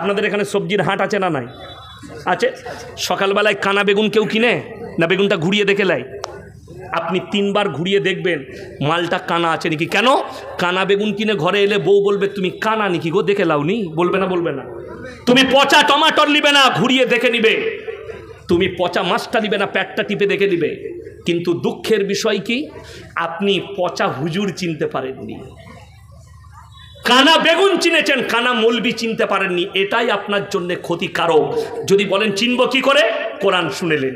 আপনাদের এখানে সবজির হাট আছে না নাই? আছে। সকালবেলায় কানা বেগুন কেউ কিনে না, বেগুনটা ঘুরিয়ে দেখে লাই? আপনি 3 বার ঘুরিয়ে দেখবেন মালটা কানা আছে নাকি। কেন? কানা বেগুন কিনে ঘরে এলে বউ বলবে তুমি কানা নাকি গো, দেখে লাওনি? বলবে না? বলবে না? তুমি পচা টমাটর নিবে না, ঘুরিয়ে দেখে নিবে। তুমি পচা মাছটা নিবে না, পেটটা টিপে দেখে নিবে। কিন্তু দুঃখের বিষয় কি, আপনি পচা হুজুর চিনতে পারেননি, কানা বেগুন চিনেছেন, কানা মৌলবি চিনতে পারেননি। এটাই আপনার জন্য ক্ষতিকারক। যদি বলেন চিনব কি করে, কোরআন শুনেলেন,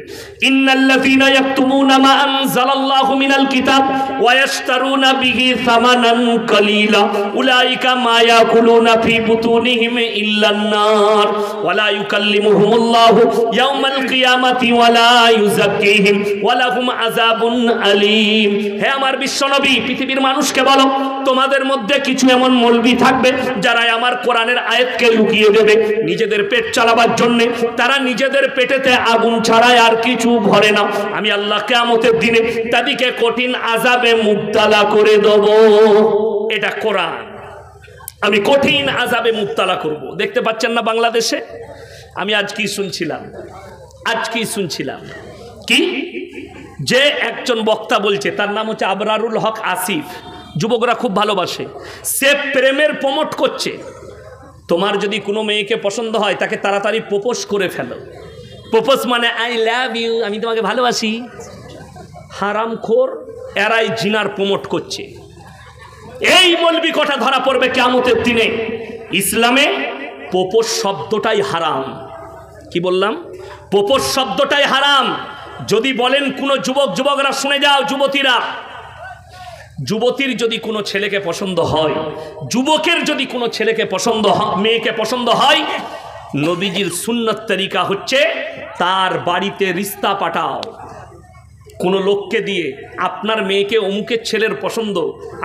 ইন্নাল্লাযীনা ইয়াকতুমুনা মা আনজালাল্লাহু মিনাল কিতাব ওয়া ইয়াশতারুনা বিহি সামানান কালীলা উলাইকা মা ইয়াকুলুনা ফি বুতুনিহিম ইল্লান নার ওয়া লা ইউকাল্লিমুহুমুল্লাহু ইয়াওমাল কিয়ামাতি ওয়া লা ইউযাক্কিহিম ওয়া লাহুম আযাবুন আলীম। হে আমার বিশ্বনবী, পৃথিবীর মানুষকে বলো, তোমাদের মধ্যে কিছু এমন মৌলবি থাকবে যারা আমার কোরআনের আয়াতকে লুকিয়ে দেবে নিজেদের পেট চালাবার জন্য। তারা নিজেদের পেটেতে আগুন ছাড়াই আর কিছু ভরে না। আমি আল্লাহ কিয়ামতের দিনে তাদেরকে কঠিন আযাবে মুবতালা করে দেব। এটা কোরআন। আমি কঠিন আযাবে মুবতালা করব। দেখতে পাচ্ছেন না বাংলাদেশে? আমি আজ কি শুনছিলাম কি যে একজন বক্তা বলছে, তার নাম হচ্ছে আবরারুল হক আসিফ, যুবকরা খুব ভালোবাসে। সে প্রেমের প্রমোট করছে। তোমার যদি কোনো মেয়েকে পছন্দ হয় তাকে তাড়াতাড়ি প্রপোজ করে ফেলো। প্রপোজ মানে আই লাভ ইউ, আমি তোমাকে ভালোবাসি। হারামখোর এরাই জিনার প্রমোট করছে। এই মৌলবি কথা ধরা পড়বে কিয়ামতের দিনে। ইসলামে প্রপোজ শব্দটাই হারাম। কি বললাম? প্রপোজ শব্দটাই হারাম। যদি বলেন কোনো যুবকরা শুনে যাও, যুবতীর যদি কোনো ছেলেকে পছন্দ হয়, যুবকের যদি কোনো ছেলেকে পছন্দ মেয়েকে পছন্দ হয়, নবীজির সুন্নত তরিকা হচ্ছে তার বাড়িতে রিস্তা পাঠাও কোনো লোককে দিয়ে, আপনার মেয়েকে অমুকের ছেলের পছন্দ,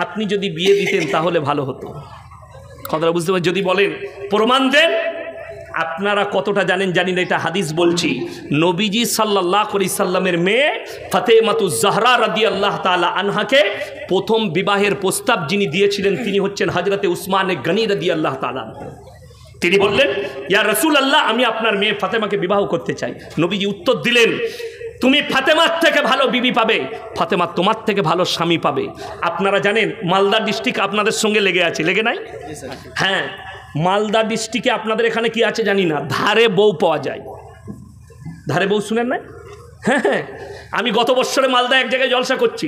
আপনি যদি বিয়ে দিতেন তাহলে ভালো হতো। কথাটা বুঝতে পারেন? যদি বলেন প্রমাণ দেন। আপনারা কতটা জানেন জানি না, এটা হাদিস বলছি। নবীজি সাল্লাল্লাহু আলাইহি সাল্লামের মেয়ে ফাতেমাতুজ জাহরা রাদিয়াল্লাহু তাআলা আনহাকে প্রথম বিবাহের প্রস্তাব যিনি দিয়েছিলেন তিনি হচ্ছেন হযরতে উসমানে গনি রাদিয়াল্লাহু তাআলা। তিনি বললেন, ইয়া রাসূলুল্লাহ, আমি আপনার মেয়ে ফাতেমাকে বিবাহ করতে চাই। নবীজি উত্তর দিলেন, তুমি ফাতেমার থেকে ভালো বিবি পাবে, ফাতেমা তোমার থেকে ভালো স্বামী পাবে। আপনারা জানেন মালদা ডিস্ট্রিক্ট আপনাদের সঙ্গে লেগে আছে, লেগে নাই? হ্যাঁ, মালদা ডিস্ট্রিক্টে আপনাদের এখানে কি আছে জানি না, ধারে বউ পাওয়া যায়। ধারে বউ শুনেন না? হ্যাঁ, আমি গত বছরে মালদা এক জায়গায় জলসা করছি।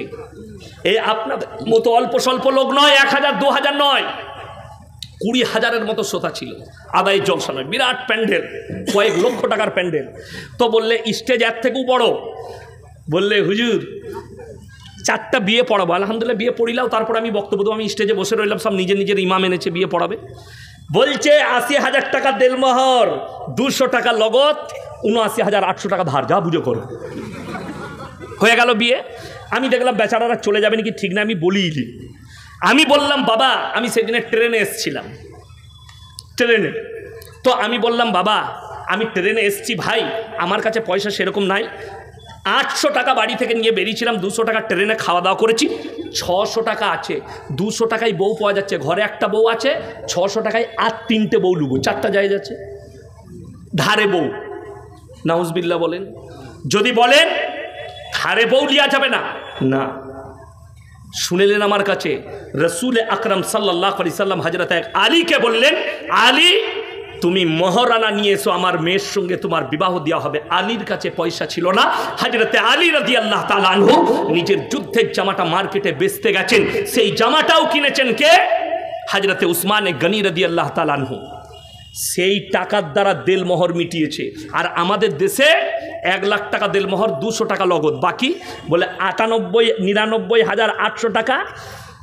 এই আপনাদের মতো অল্প স্বল্প লোক নয়, 1000 2000 নয়, 20,000-এর মতো শ্রোতা ছিল। আদায়ের জলসা নয়, বিরাট প্যান্ডেল, কয়েক লক্ষ টাকার প্যান্ডেল। তো বললে স্টেজ এর থেকেও বড়। বললে হুজুর 4টা বিয়ে পড়াবো। আলহামদুলিল্লাহ বিয়ে পড়িলাও, তারপর আমি বক্তব্য দেবো। আমি স্টেজে বসে রইলাম, সব নিজের ইমাম এনেছে বিয়ে পড়াবে। বলছে 80,000 টাকা দেলমোহর, 200 টাকা লগত, 79,800 টাকা ধার, যা বুঝে করো। হয়ে গেল বিয়ে। আমি দেখলাম বেচারারা চলে যাবে নাকি ঠিক না, আমি বলিনি। আমি বললাম, বাবা, আমি সেদিনে ট্রেনে এসছিলাম, ট্রেনে। তো আমি বললাম, বাবা আমি ট্রেনে এসছি ভাই, আমার কাছে পয়সা সেরকম নাই। 800 টাকা বাড়ি থেকে নিয়ে বেরিয়েছিলাম, 200 টাকা ট্রেনে খাওয়া দাওয়া করেছি, 600 টাকা আছে। 200 টাকায় বউ পাওয়া যাচ্ছে, ঘরে একটা বউ আছে, 600 টাকায় আর 3টে বউ লুবো, 4টা জায়েজ আছে। ধারে বউ, নাউজুবিল্লাহ বলেন। যদি বলেন ধারে বউ লিয়া যাবে না, না। শুনেলেন আমার কাছে রসুল আকরাম সাল্লাল্লাহু আলাইহি সাল্লাম হযরত আলীকে বললেন, আলী তুমি মহারানা নিয়ে এসো, আমার মেয়ের সঙ্গে তোমার বিবাহ দেওয়া হবে। আলীর কাছে পয়সা ছিল না। হযরত আলী রাদিয়াল্লাহু তাআলা আনহু নিজের যুদ্ধের জামাটা মার্কেটে বেচতে গেছেন, সেই জামাটাও কিনেছেন কে? হযরত উসমানে গনি রাদিয়াল্লাহু তাআলা আনহু। সেই টাকার দ্বারা দেলমোহর মিটিয়েছে। আর আমাদের দেশে 1 লাখ টাকা দেলমোহর, 200 টাকা লগত, বাকি বলে 99,800 টাকা।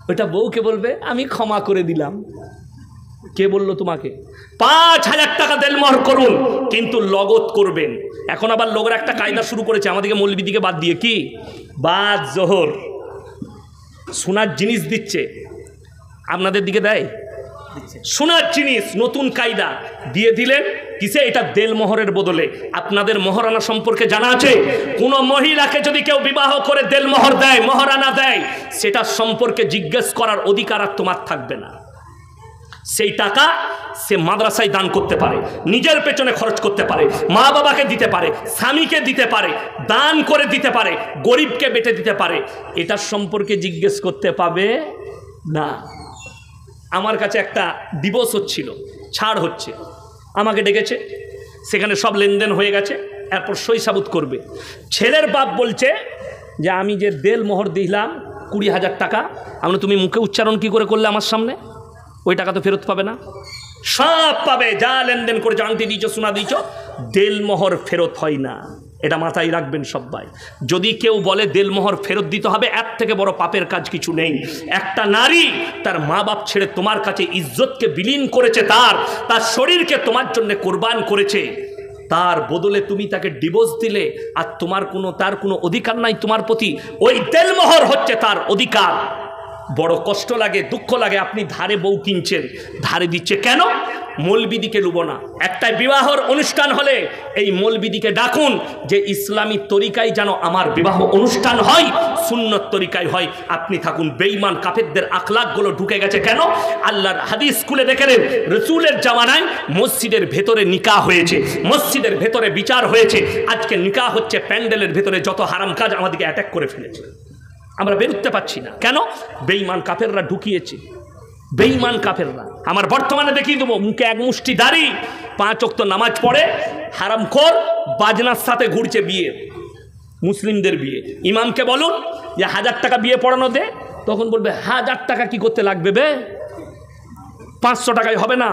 ওইটা বউকে বলবে আমি ক্ষমা করে দিলাম। কে বললো তোমাকে? 5,000 টাকা দেলমোহর করুন, কিন্তু লগত করবেন। এখন আবার লোকের একটা কায়দা শুরু করেছে আমাদেরকে, মৌলবি দিকে বাদ দিয়ে, কি বাদ জোহর সোনার জিনিস দিচ্ছে। আপনাদের দিকে দেয় সোনার জিনিস, নতুন কায়দা দিয়ে দিলেন কিসে? এটা দেলমোহরের বদলে। আপনাদের মহারানা সম্পর্কে জানা আছে? কোন মহিলাকে যদি কেউ বিবাহ করে দেলমোহর দেয়, মহারানা দেয়, সেটা সম্পর্কে জিজ্ঞেস করার অধিকার আর তোমার থাকবে না। সেই টাকা সে মাদ্রাসায় দান করতে পারে, নিজের পেছনে খরচ করতে পারে, মা বাবাকে দিতে পারে, স্বামীকে দিতে পারে, দান করে দিতে পারে, গরিবকে বেটে দিতে পারে। এটার সম্পর্কে জিজ্ঞেস করতে পাবে না। আমার কাছে একটা ডিভোর্স হচ্ছিল, ছাড় হচ্ছে, আমাকে ডেকেছে, সেখানে সব লেনদেন হয়ে গেছে, এরপর সই সাবুত করবে। ছেলের বাপ বলছে যে আমি যে দেল মোহর দিলাম 20,000 টাকা, আমরা তুমি মুখে উচ্চারণ কি করে করলে আমার সামনে, ওই টাকা তো ফেরত পাবে না। সব পাবে, যা লেনদেন করে জানতে দিয়েছ, শোনা দিয়েছ, দেলমোহর ফেরত হয় না। এটা মাথায় রাখবেন সবাই। যদি কেউ বলে দেলমোহর ফেরত দিতে হবে, এর থেকে বড় পাপের কাজ কিছু নেই। একটা নারী তার মা বাপ ছেড়ে তোমার কাছে ইজ্জতকে বিলীন করেছে, তার শরীরকে তোমার জন্য কোরবান করেছে, তার বদলে তুমি তাকে ডিভোর্স দিলে আর তার কোনো অধিকার নাই তোমার প্রতি, ওই দেলমোহর হচ্ছে তার অধিকার। বড় কষ্ট লাগে, দুঃখ লাগে। আপনি ধারে বউ কিনছেন, ধারে দিচ্ছে কেন? মৌলবিদিকে লুবো না। একটা বিবাহর অনুষ্ঠান হলে এই মৌলবিদিকে ডাকুন যে ইসলামী তরিকায় যেন আমার বিবাহ অনুষ্ঠান হয়, সুন্নত তরিকায় হয়। আপনি থাকুন। বেঈমান কাফেরদের আখলাকগুলো ঢুকে গেছে কেন? আল্লাহর হাদিস স্কুলে দেখেন, রসুলের জামানায় মসজিদের ভেতরে নিকাহ হয়েছে, মসজিদের ভেতরে বিচার হয়েছে। আজকে নিকাহ হচ্ছে প্যান্ডেলের ভেতরে, যত হারাম কাজ আমাদেরকে অ্যাটাক করে ফেলেছে, আমরা বেরোতে পারছি না। কেন? বেঈমান কাফেররা ঢুকিয়েছে, বেঈমান কাফেররা। আমার বর্তমানে দেখিয়ে দেবো, মুখে এক মুষ্টি দাড়ি, 5 ওয়াক্ত নামাজ পড়ে, হারামখোর, বাজনার সাথে ঘুরছে বিয়ে, মুসলিমদের বিয়ে। ইমামকে বলুন যে 1000 টাকা বিয়ে পড়ানো দে, তখন বলবে 1000 টাকা কি করতে লাগবে বে, 500 টাকায় হবে না।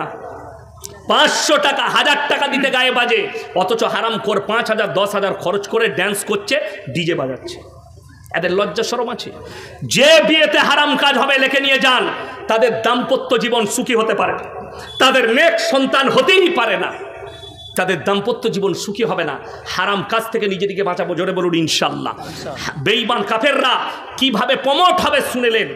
500 টাকা, 1000 টাকা দিতে গায়ে বাজে, অথচ হারামখোর 5000 10,000 খরচ করে ড্যান্স করছে, ডিজে বাজাচ্ছে। এদের লজ্জা শরম আছে? যে বিয়েতে হারাম কাজ হবে লিখে নিয়ে যান, তাদের দাম্পত্য জীবন সুখী হতে পারে, তাদের নেক সন্তান হতেই পারে না, তাদের দাম্পত্য জীবন সুখী হবে না। হারাম কাজ থেকে নিজেদেরকে বাঁচাবো, জোরে বলুন ইনশাআল্লাহ। বেঈমান কাফেররা কিভাবে প্রমোট হবে শুনেলেন।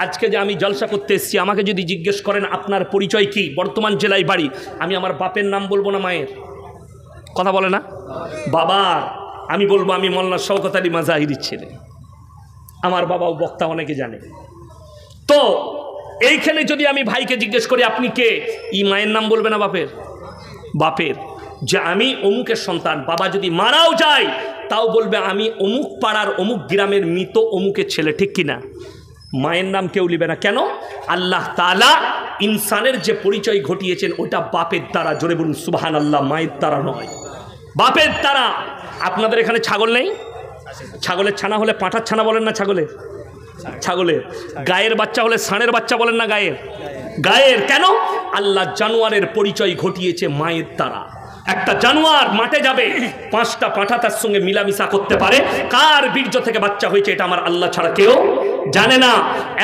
আজকে যে আমি জলসা করতে এসেছি, আমাকে যদি জিজ্ঞেস করেন আপনার পরিচয় কি, বর্তমান জেলায় বাড়ি, আমি আমার বাপের নাম বলবো না মায়ের? কথা বলে না বাবার, আমি বলবো আমি মোল্লা শওকত আলী মাজাহিরির ছেলে। আমার বাবাও বক্তা, অনেকে জানে। তো এইখানে যদি আমি ভাইকে জিজ্ঞেস করি আপনি কে, মায়ের নাম বলবে না বাপের? বাপের, যে আমি অমুকের সন্তান। বাবা যদি মারাও যায় তাও বলবে আমি অমুক পাড়ার অমুক গ্রামের মৃত অমুকের ছেলে, ঠিক কিনা? মায়ের নাম কেউ লিবে না। কেন? আল্লাহ তাআলা ইনসানের যে পরিচয় ঘটিয়েছেন ওটা বাপের দ্বারা, জোরে বলুন সুবহানাল্লাহ, মায়ের দ্বারা নয়, বাপের দ্বারা। আপনাদের এখানে ছাগল নেই? ছাগলের ছানা হলে পাঁঠার ছানা বলেন না ছাগলের? ছাগলের। গায়ের বাচ্চা হলে ষাঁড়ের বাচ্চা বলেন না গায়ের? গায়ের। কেন? আল্লাহ জানোয়ারের পরিচয় ঘটিয়েছে মায়ের দ্বারা। একটা জানোয়ার মাঠে যাবে, 5টা পাঁঠা তার সঙ্গে মিলামিশা করতে পারে, কার বীর্য থেকে বাচ্চা হয়েছে এটা আমার আল্লাহ ছাড়া কেউ জানে না।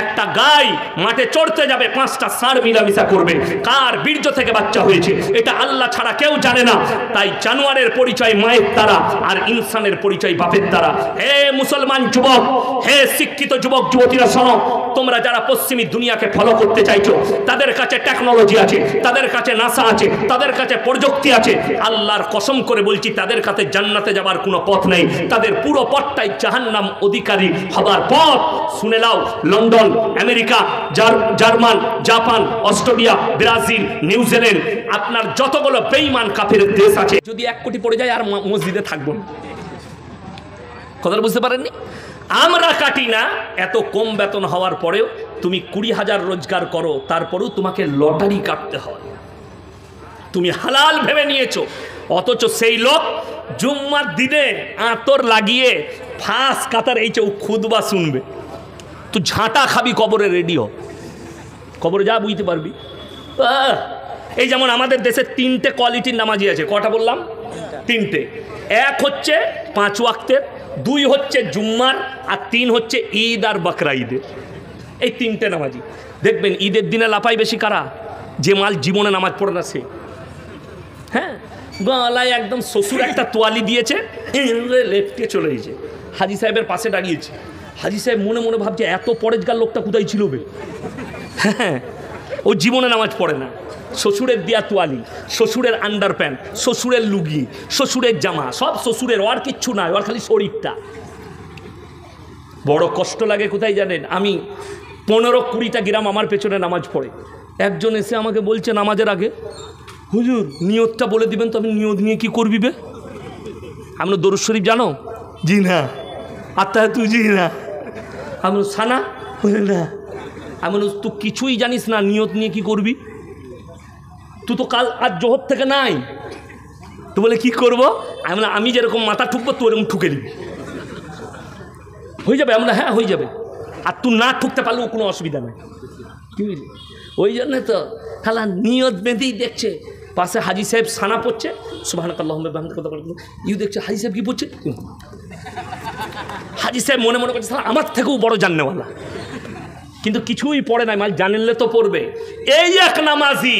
একটা গাই মাঠে চড়তে যাবে, 5টা ষাঁড় মিলামিশা করবে, কার বীর্য থেকে বাচ্চা হয়েছে এটা আল্লাহ ছাড়া কেউ জানে না। তাই জানোয়ারের পরিচয় মায়ের দ্বারা, আর ইনসানের পরিচয় বাপের দ্বারা। হে মুসলমান যুবক, হে শিক্ষিত যুবক যুবতীরা শোনো, তোমরা যারা পশ্চিমী দুনিয়াকে ফলো করতে চাইছো, তাদের কাছে টেকনোলজি আছে, তাদের কাছে নাসা আছে, তাদের কাছে প্রযুক্তি আছে। আল্লাহর কসম করে বলছি, তাদের কাছে জান্নাতে যাবার কোনো পথ নেই, তাদের পুরো পথটাই জাহান্নাম অধিকারী হবার পথ। শুনে নাও, London, America, German, Japan, Australia, Brazil, New Zealand, আপনার যতগুলো বেঈমান কাফের দেশ আছে, যদি 1 কোটি পড়ে যায় আর মসজিদে থাকবো না। কথা বুঝতে পারেননি? আমরা কাটি না। এত কম বেতন হওয়ার পরেও তুমি 20,000 রোজগার করো, তারপরেও তোমাকে লটারি কাটতে হয়। তুমি হালাল ভেবে নিয়েছো, অথচ সেই লোক জুম্মার দিনে আতর লাগিয়ে ফাঁস কাতার এই খুতবা শুনবে, তুই ঝাঁটা খাবি কবরে, রেডিও কবরে যা বুঝতে পারবি। এই যেমন আমাদের দেশে 3টে কোয়ালিটির নামাজি আছে। কটা বললাম? 3টে। 1 হচ্ছে 5 ওয়াক্তের, 2 হচ্ছে জুম্মার, আর 3 হচ্ছে ঈদ আর বকরা ঈদের। এই 3টে নামাজি। দেখবেন ঈদের দিনে লাফাই বেশি কারা? যে মাল জীবনে নামাজ পড়ে না সে। হ্যাঁ, গলায় একদম শ্বশুর একটা তোয়ালি দিয়েছে, লেফটে চলে গেছে, হাজি সাহেবের পাশে দাঁড়িয়েছে। হাজি সাহেব মনে মনে ভাবছে এত পরেজগার লোকটা কোথায় ছিল বে। হ্যাঁ, ও জীবনে নামাজ পড়ে না। শ্বশুরের দেয়া তোয়ালি, শ্বশুরের আন্ডার প্যান্ট, শ্বশুরের লুঙ্গি, শ্বশুরের জামা, সব শ্বশুরের, ওর কিচ্ছু নাই, ওর খালি শরীরটা। বড় কষ্ট লাগে কোথায় জানেন? আমি 15-20টা গ্রাম আমার পেছনে নামাজ পড়ে, একজন এসে আমাকে বলছে নামাজের আগে, হুজুর নিয়তটা বলে দিবেন তো আমি নিয়ত নিয়ে কী করবি বে? আমি দরুদ শরীফ জানো? জি না। আত্মা তুই জি না। আমি সানা বলে না। আমি তুই কিছুই জানিস না, নিয়ত নিয়ে কি করবি? তুই তো কাল আজ জোহর থেকে নাই। তো বলে কি করবো? আমি যেরকম মাথা ঠুকবো তুই এরকম ঠুকে দিবি, হয়ে যাবে। আমরা হ্যাঁ হয়ে যাবে। আর তুই না ঠুকতে পারলেও কোনো অসুবিধা নেই। কি বুঝলি? ওই জন্যে তো খালা নিয়ত বেঁধেই দেখছে। পাশে হাজি সাহেব সানা পড়ছে, সুবহানাল্লাহ ইউ দেখছে হাজি সাহেব কি পড়ছে। হাজি সাহেব মনে মনে করছে আমার থেকেও বড় জাননেওয়ালা, কিন্তু কিছুই পড়ে নাই। মাল জানলে তো পড়বে। এই এক নামাজি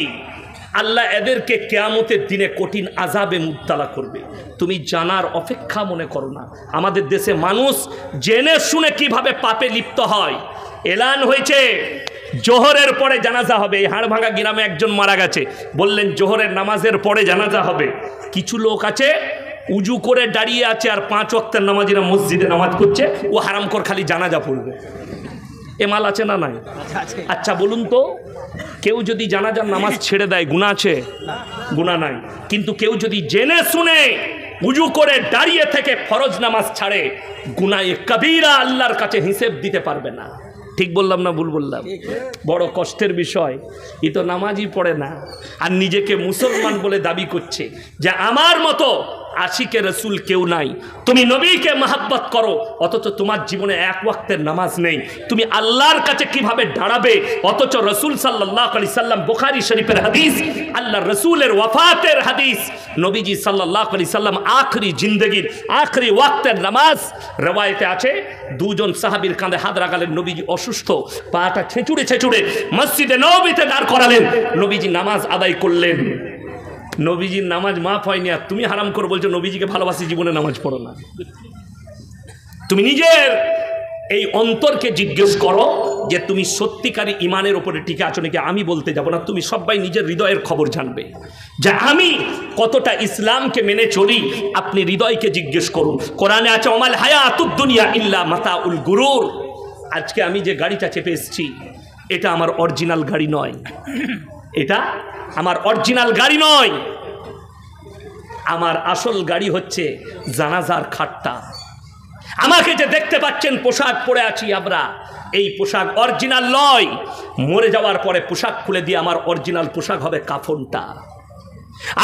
আল্লাহ এদেরকে কিয়ামতের দিনে কঠিন আযাবে মুবতালা করবে। তুমি জানার অপেক্ষা মনে করো না। আমাদের দেশে মানুষ জেনে শুনে কিভাবে পাপে লিপ্ত হয়। এলান হয়েছে জোহরের পরে জানাজা হবে। এই হাড়ভাঙা গ্রামে একজন মারা গেছে, বললেন জোহরের নামাজের পরে জানাজা হবে। কিছু লোক আছে উজু করে দাঁড়িয়ে আছে আর 5 ওয়াক্তের নামাজিরা মসজিদে নামাজ পড়ছে, ও হারামখোর খালি জানাজা পড়বে। এ মাল আছে না নাই? আচ্ছা বলুন তো, কেউ যদি জানাজার নামাজ ছেড়ে দেয় গুনাহ আছে? গুনাহ নাই। কিন্তু কেউ যদি জেনে শুনে উজু করে দাঁড়িয়ে থেকে ফরজ নামাজ ছাড়ে, গুনাহে কবিরা আল্লাহর কাছে হিসেব দিতে পারবে না। ঠিক বললাম না ভুল বললাম? বড় কষ্টের বিষয়। ই তো নামাজই পড়ে না আর নিজেকে মুসলমান বলে দাবি করছে যে আমার মতো আশিকে রসুল কেউ নাই। তুমি নবীকে মহব্বত করো অথচ তোমার জীবনে 1 ওয়াক্তের নামাজ নেই। তুমি আল্লাহর কাছে কিভাবে দাঁড়াবে অথচ রসুল সাল্লাল্লাহু আলাইহি সাল্লাম, বুখারী শরীফের হাদিস, আল্লাহ রসুলের ওয়াফাতের হাদিস, নবীজি সাল্লাল্লাহু আলাইহি সাল্লাম আখরি জিন্দগির আখরি ওয়াক্তের নামাজ, রওয়ায়েতে আছে 2 জন সাহাবীর কাঁধে হাত রাখালেন। নবীজি অসুস্থ, পাটা ছেঁচুড়ে ছেঁচুড়ে মসজিদে নববীতে দাঁড় করালেন। নবীজি নামাজ আদায় করলেন। নবীজির নামাজ মাফ হয়নি আর তুমি হারাম করে বলছো নবীজিকে ভালোবাসি, জীবনে নামাজ পড়ো না। তুমি নিজের এই অন্তরকে জিজ্ঞেস করো যে তুমি সত্যিকারী ইমানের উপরে টিকে আছো নাকি। আমি বলতে যাব না, তুমি সবাই নিজের হৃদয়ের খবর জানবে যে আমি কতটা ইসলামকে মেনে চলি। আপনি হৃদয়কে জিজ্ঞেস করুন। কোরআনে আছে ওমাল হায়াতুদ দুনিয়া ইল্লা মাতাউল গুরুর। আজকে আমি যে গাড়িটা চেপে এসেছি এটা আমার অরিজিনাল গাড়ি নয়, এটা আমার অরিজিনাল গাড়ি নয়। আমার আসল গাড়ি হচ্ছে জানাজার খাটটা। আমাকে যে দেখতে পাচ্ছেন পোশাক পরে আছি আমরা, এই পোশাক অরিজিনাল নয়। মরে যাওয়ার পরে পোশাক খুলে দিয়ে আমার অরিজিনাল পোশাক হবে কাফনটা।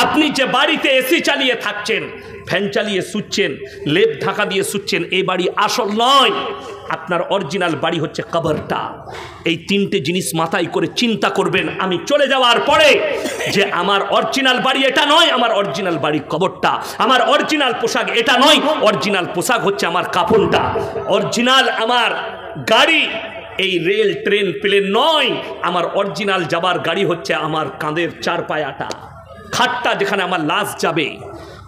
আপনি যে বাড়িতে এসি চালিয়ে থাকছেন, ফ্যান চালিয়ে শুচ্ছেন, লেপ ঢাকা দিয়ে শুচ্ছেন, এই বাড়ি আসল নয়। আপনার অরিজিনাল বাড়ি হচ্ছে কবরটা। এই 3টে জিনিস মাথায় করে চিন্তা করবেন আমি চলে যাওয়ার পরে যে আমার অরিজিনাল বাড়ি এটা নয়, আমার অরিজিনাল বাড়ি কবরটা। আমার অরিজিনাল পোশাক এটা নয়, অরিজিনাল পোশাক হচ্ছে আমার কাফনটা। অরিজিনাল আমার গাড়ি এই রেল ট্রেন প্লেন নয়, আমার অরিজিনাল যাবার গাড়ি হচ্ছে আমার কাঁধের 4 পায়াটা, খাটটা, যেখানে আমার লাশ যাবে।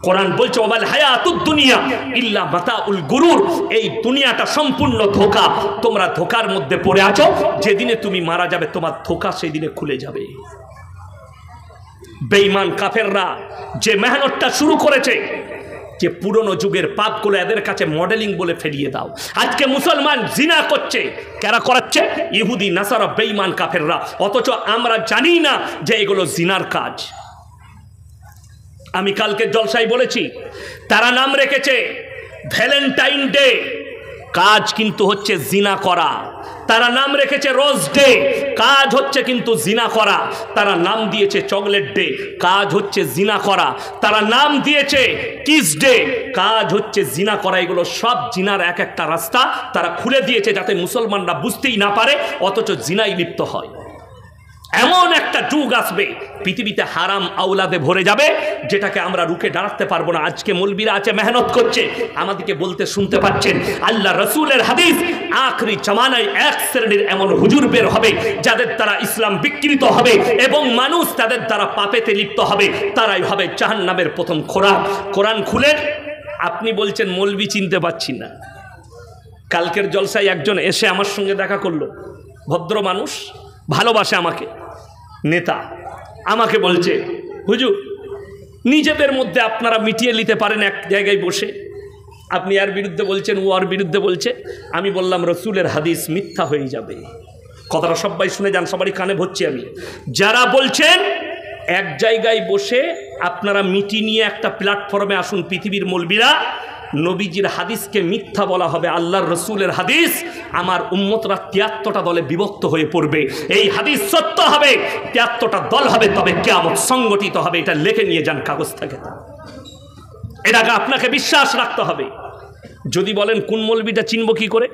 কোরআন বলছে ওয়াল হায়াতুদ দুনিয়া ইল্লা মাতাউল গুরুর। এই দুনিয়াটা সম্পূর্ণ ধোঁকা। তোমরা ধোঁকার মধ্যে পড়ে আছো। যেদিনে তুমি মারা যাবে তোমার ধোঁকা সেই দিনে খুলে যাবে। বেঈমান কাফেররা যে মেহনতটা শুরু করেছে, যে পুরনো যুগের পাপগুলো এদের কাছে মডেলিং বলে ফেলিয়ে দাও। আজকে মুসলমান জিনা করছে, কারা করাচ্ছে? ইহুদি নাসারা বেঈমান কাফেররা। অথচ আমরা জানি না যে এগুলো জিনার কাজ। আমি কালকে জলসায় বলেছি, তারা নাম রেখেছে ভ্যালেন্টাইন ডে, কাজ কিন্তু হচ্ছে জিনা করা। তারা নাম রেখেছে রোজ ডে, কাজ হচ্ছে কিন্তু জিনা করা। তারা নাম দিয়েছে চকলেট ডে, কাজ হচ্ছে জিনা করা। তারা নাম দিয়েছে কিস ডে, কাজ হচ্ছে জিনা করা। এগুলো সব জিনার এক একটা রাস্তা তারা খুলে দিয়েছে যাতে মুসলমানরা বুঝতেই না পারে, অথচ জিনাই লিপ্ত হয়। এমন একটা যুগ আসবে পৃথিবীতে হারাম আওলাদে ভরে যাবে, যেটাকে আমরা রুখে দাঁড়াতে পারবো না। আজকে মৌলবীরা আছে, মেহনত করছে, আমাদেরকে বলতে শুনতে পাচ্ছেন আল্লাহ রসুলের হাদিস, আখরি জামানায় 1 শ্রেণীর এমন হুজুর বের হবে যাদের দ্বারা ইসলাম বিকৃত হবে এবং মানুষ তাদের দ্বারা পাপেতে লিপ্ত হবে। তারাই হবে জাহান্নামের প্রথম খোরাক। কোরআন খুলেন, আপনি বলছেন মৌলবী চিনতে পাচ্ছি না। কালকের জলসায় একজন এসে আমার সঙ্গে দেখা করলো, ভদ্র মানুষ, ভালোবাসে আমাকে, নেতা। আমাকে বলছে হুজুর নিজেদের মধ্যে আপনারা মিটিয়ে নিতে পারেন এক জায়গায় বসে। আপনি এর বিরুদ্ধে বলছেন, ও আর বিরুদ্ধে বলছে। আমি বললাম রসুলের হাদিস মিথ্যা হয়ে যাবে। কথাটা সবাই শুনে যান, সবারই কানে ভরছি আমি। যারা বলছেন এক জায়গায় বসে আপনারা মিটি নিয়ে একটা প্ল্যাটফর্মে আসুন, পৃথিবীর মৌলবীরা, নবীজির হাদিসকে মিথ্যা বলা হবে, আল্লাহর রসুলের হাদিস, আমার উম্মতরা 73টা দলে বিভক্ত হয়ে পড়বে, এই হাদিস সত্য হবে, 73টা দল হবে, তবে কিয়ামত সংগঠিত হবে। এটা লিখে নিয়ে যান কাগজ থেকে, এটাকে আপনাকে বিশ্বাস রাখতে হবে। যদি বলেন কোন মৌলবীটা চিনব কি করে,